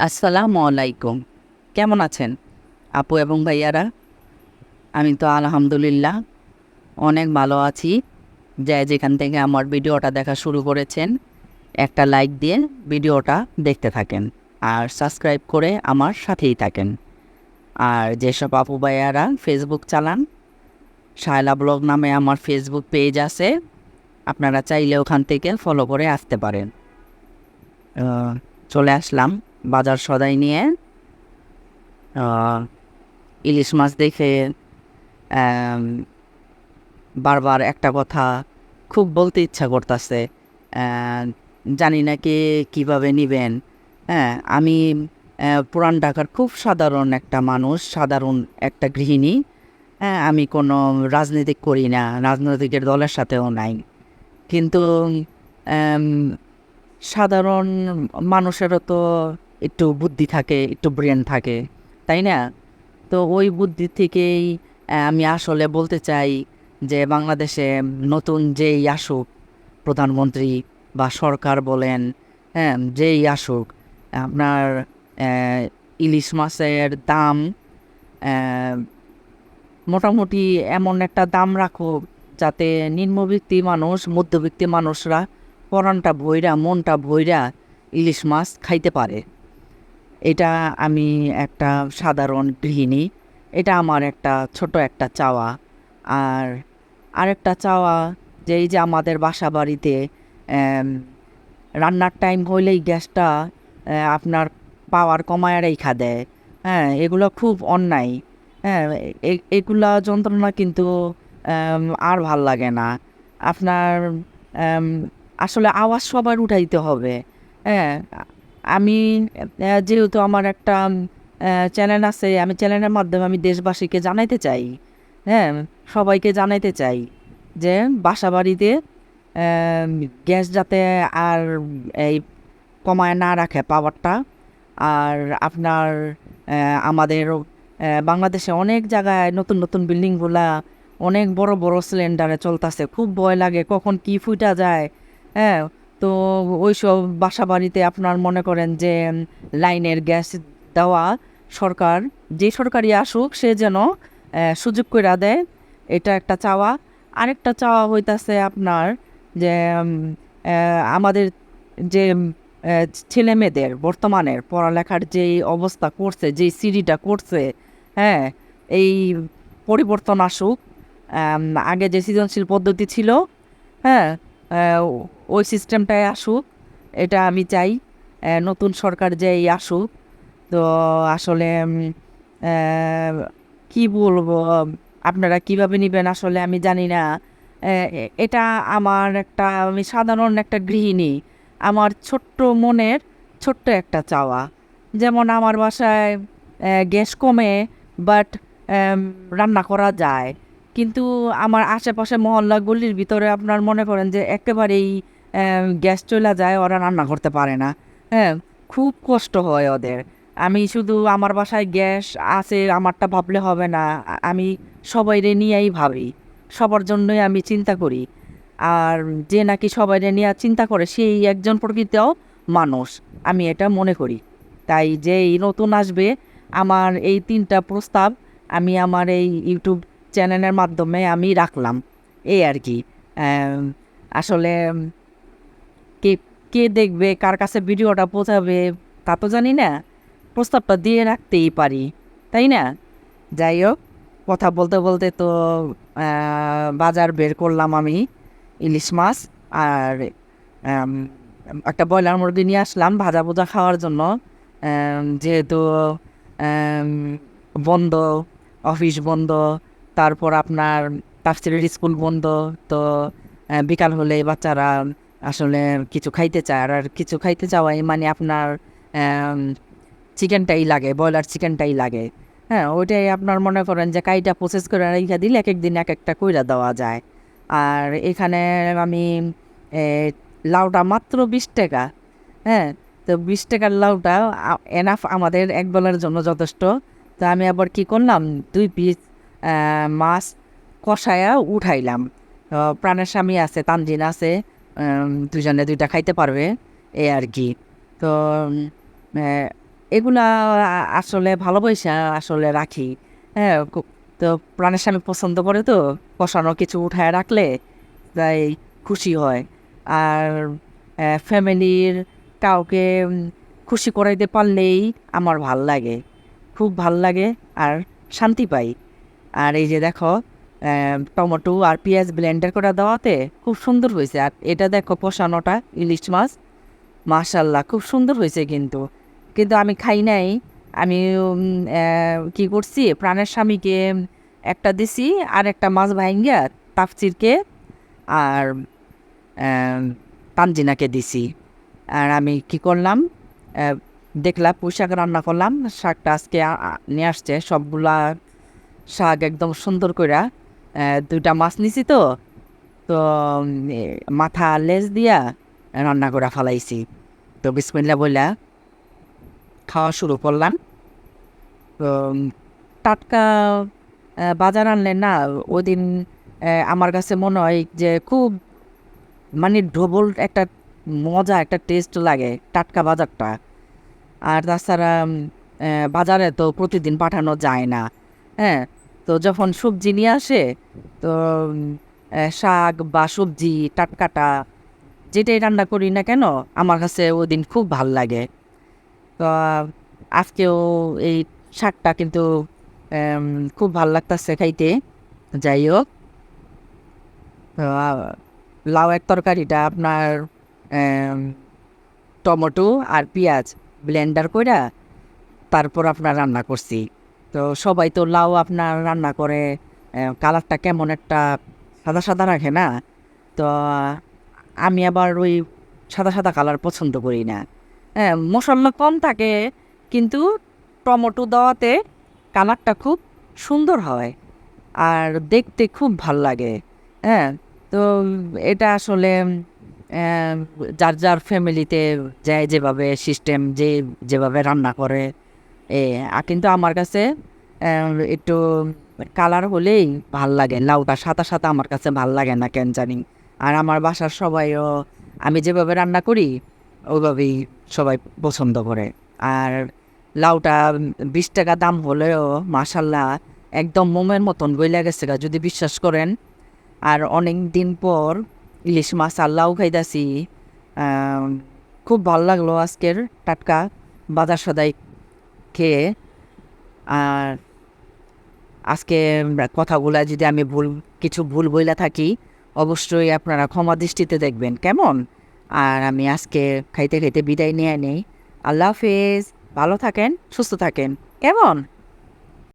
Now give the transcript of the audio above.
আসসালামু আলাইকুম। কেমন আছেন আপু এবং ভাইয়ারা? আমি তো আলহামদুলিল্লাহ অনেক ভালো আছি। যে যেখান থেকে আমার ভিডিওটা দেখা শুরু করেছেন, একটা লাইক দিয়ে ভিডিওটা দেখতে থাকেন আর সাবস্ক্রাইব করে আমার সাথেই থাকেন। আর যেসব আপু ভাইয়ারা ফেসবুক চালান, শায়লা ব্লগ নামে আমার ফেসবুক পেজ আছে, আপনারা চাইলে ওখান থেকে ফলো করে আসতে পারেন। চলে আসলাম বাজার সদাই নিয়ে। আহ, ইলিশ মাছ দেখে আম, বারবার একটা কথা খুব বলতে ইচ্ছা করতেছে। জানি না কে কীভাবে নিবেন। হ্যাঁ, আমি পুরান ঢাকার খুব সাধারণ একটা মানুষ, সাধারণ একটা গৃহিণী। হ্যাঁ, আমি কোনো রাজনীতি করি না, রাজনৈতিকের দলের সাথেও নাই। কিন্তু আম, সাধারণ মানুষেরও তো একটু বুদ্ধি থাকে, একটু ব্রেন থাকে, তাই না? তো ওই বুদ্ধি থেকেই আমি আসলে বলতে চাই যে বাংলাদেশে নতুন যেই আসুক প্রধানমন্ত্রী বা সরকার বলেন, হ্যাঁ, যেই আসুক, আপনার ইলিশ মাছের দাম আহ, মোটামুটি এমন একটা দাম রাখো যাতে নিম্নবিত্তি মানুষ, মধ্যবিত্তি মানুষরা পরানটা ভইরা, মনটা ভইরা ইলিশ মাছ খাইতে পারে। এটা আমি একটা সাধারণ গৃহিণী, এটা আমার একটা ছোট একটা চাওয়া। আর আরেকটা চাওয়া যে এই যে আমাদের বাসা বাড়িতে আম, রান্নার টাইম হইলেই গ্যাসটা আপনার পাওয়ার কমায় রেখা দেয়। হ্যাঁ, এগুলো খুব অন্যায়। হ্যাঁ, এগুলা যন্ত্রণা কিন্তু আর ভাল লাগে না আপনার। আম, আসলে আওয়াজ সবার উঠাইতে হবে। হ্যাঁ, আমি যেহেতু আমার একটা চ্যানেল আছে, আমি চ্যানেলের মাধ্যমে আমি দেশবাসীকে জানাইতে চাই, হ্যাঁ, সবাইকে জানাইতে চাই যে বাসা বাড়িতে গ্যাস যাতে আর এই কমায় না রাখে পাওয়ারটা। আর আপনার আমাদের বাংলাদেশে অনেক জায়গায় নতুন নতুন বিল্ডিংগুলা অনেক বড় বড় সিলিন্ডারে চলতেছে, খুব ভয় লাগে কখন কি ফুটা যায়। হ্যাঁ, তো ওইসব বাসা বাড়িতে আপনার মনে করেন যে লাইনের গ্যাস দেওয়া সরকার, যে সরকারই আসুক সে যেন সুযোগ করে দেয়, এটা একটা চাওয়া। আরেকটা চাওয়া হইতাছে আপনার যে আমাদের যে ছেলে মেয়েদের বর্তমানের পড়ালেখার যেই অবস্থা করছে, যেই সিঁড়িটা করছে, হ্যাঁ, এই পরিবর্তন আসুক। আগে যে সৃজনশীল পদ্ধতি ছিল, হ্যাঁ, আহ, ওই সিস্টেমটাই আসুক, এটা আমি চাই। নতুন সরকার যেই আসুক, তো আসলে কি বলবো, আপনারা কিভাবে নেবেন আসলে আমি জানি না। এটা আমার একটা, আমি সাধারণ একটা গৃহিণী, আমার ছোট্ট মনের ছোট্ট একটা চাওয়া। যেমন আমার বাসায় গ্যাস কমে, বাট রান্না করা যায়, কিন্তু আমার আশেপাশে মহল্লা গলির ভিতরে আপনার মনে করেন যে একেবারেই গ্যাস চলে যায়, ওরা রান্না করতে পারে না। হ্যাঁ, খুব কষ্ট হয় ওদের। আমি শুধু আমার বাসায় গ্যাস আছে আমারটা ভাবলে হবে না, আমি সবাইরে নিয়েই ভাবি, সবার জন্যই আমি চিন্তা করি। আর যে নাকি সবাইরে নিয়ে চিন্তা করে সেই একজন প্রকৃত মানুষ, আমি এটা মনে করি। তাই যেই নতুন আসবে, আমার এই 3টা প্রস্তাব আমি আমার এই ইউটিউব চ্যানেলের মাধ্যমে আমি রাখলাম, এই আর কি। আম, আসলে কে কে দেখবে, কার কাছে ভিডিওটা পৌঁছাবে তা তো জানি না, প্রস্তাবটা দিয়ে রাখতেই পারি, তাই না? যাই হোক, কথা বলতে বলতে তো বাজার বের করলাম আমি ইলিশ মাছ আর আম, একটা ব্রয়লার মুরগি নিয়ে আসলাম ভাজা ভুজা খাওয়ার জন্য। যেহেতু আম, বন্ধ, অফিস বন্ধ, তারপর আপনার তাফসিরের স্কুল বন্ধ, তো বিকাল হলে বাচ্চারা আসলে কিছু খাইতে চায়। আর কিছু খাইতে চাওয়াই মানে আপনার চিকেনটাই লাগে, ব্রয়লার চিকেনটাই লাগে। হ্যাঁ, ওইটাই আপনার মনে করেন যে কাইটা প্রসেস করে রেখে দিলে এক এক দিন এক একটা কইরা দেওয়া যায়। আর এখানে আমি এ, লাউটা মাত্র 20 টাকা। হ্যাঁ, তো 20 টাকার লাউটা এনাফ আমাদের এক বেলার জন্য যথেষ্ট। তো আমি আবার কি করলাম, 2 পিস মাছ কষায়া উঠাইলাম। প্রাণের স্বামী আছে, তানজিন আছে, দুজনে দুইটা খাইতে পারবে, এই আর কি। তো এগুলা আসলে ভালোবাসা আসলে রাখি। হ্যাঁ, তো প্রাণের স্বামী পছন্দ করে তো কষানো কিছু উঠায় রাখলে তাই খুশি হয়। আর ফ্যামিলির কাউকে খুশি করাইতে পারলেই আমার ভাল লাগে, খুব ভাল লাগে আর শান্তি পাই। আর এই যে দেখো টমেটো আর পেঁয়াজ ব্লেন্ডার করে দেওয়াতে খুব সুন্দর হয়েছে। আর এটা দেখো কষানোটা ইলিশ মাছ, মাশাল্লাহ খুব সুন্দর হয়েছে। কিন্তু কিন্তু আমি খাই নাই। আমি কি করছি, প্রাণের স্বামীকে একটা দিছি, আর একটা মাছ ভাইঙ্গা তাফসিরকে আর তানজিনাকে দিছি। আর আমি কি করলাম, দেখলাম পুঁই শাক রান্না করলাম। শাকটা আজকে নিয়ে আসছে সবগুলা শাক একদম সুন্দর কইরা। দুইটা মাছ নিছি তো তো মাথা লেজ দিয়া রান্না করে ফালাইছি। তো বিসমিল্লাহ বইলা খাওয়া শুরু করলাম। তো টাটকা বাজার আনলে না ওই দিন আমার কাছে মনে হয় যে খুব মানে ডবল একটা মজা, একটা টেস্ট লাগে টাটকা বাজারটা। আর তাছাড়া বাজারে তো প্রতিদিন পাঠানো যায় না। হ্যাঁ, তো যখন সবজি নিয়ে আসে তো শাক বা সবজি টাটকাটা যেটাই রান্না করি না কেন আমার কাছে ওই দিন খুব ভাল লাগে। তো আজকেও এই শাকটা কিন্তু এম, খুব ভাল লাগতেছে খাইতে। যাই হোক, তো লাউয়ের তরকারিটা আপনার এম, টমেটো আর পেঁয়াজ ব্লেন্ডার কইরা তারপর আপনার রান্না করছি। তো সবাই তো লাউ আপনার রান্না করে কালারটা কেমন একটা সাদা সাদা রাখে না। তো আমি আবার ওই সাদা সাদা কালার পছন্দ করি না। হ্যাঁ, মশলা কম থাকে কিন্তু টমেটো দেওয়াতে কালারটা খুব সুন্দর হয় আর দেখতে খুব ভাল লাগে। হ্যাঁ, তো এটা আসলে আহ, যার যার ফ্যামিলিতে যায় যেভাবে সিস্টেম, যেভাবে রান্না করে কিন্তু আমার কাছে একটু কালার হলেই ভাল লাগে। লাউটা সাদা সাদা আমার কাছে ভাল লাগে না কেন জানি। আর আমার বাসার সবাইও আমি যেভাবে রান্না করি ওইভাবেই সবাই পছন্দ করে। আর লাউটা 20 টাকা দাম হলেও মাশাল্লাহ একদম মোমের মতন গইলা গেছে গা, যদি বিশ্বাস করেন। আর অনেক দিন পর ইলিশ মাছ আর লাউ খাইতাছি। আম, খুব ভালো লাগলো আজকের টাটকা বাজার সদাই খেয়ে। আর আজকে কথাগুলা যদি আমি কিছু ভুল বইলা থাকি অবশ্যই আপনারা ক্ষমা দৃষ্টিতে দেখবেন, কেমন? আর আমি আজকে খাইতে খাইতে বিদায় নিয়ে নেই। আল্লাহ হাফেজ, ভালো থাকেন, সুস্থ থাকেন, কেমন?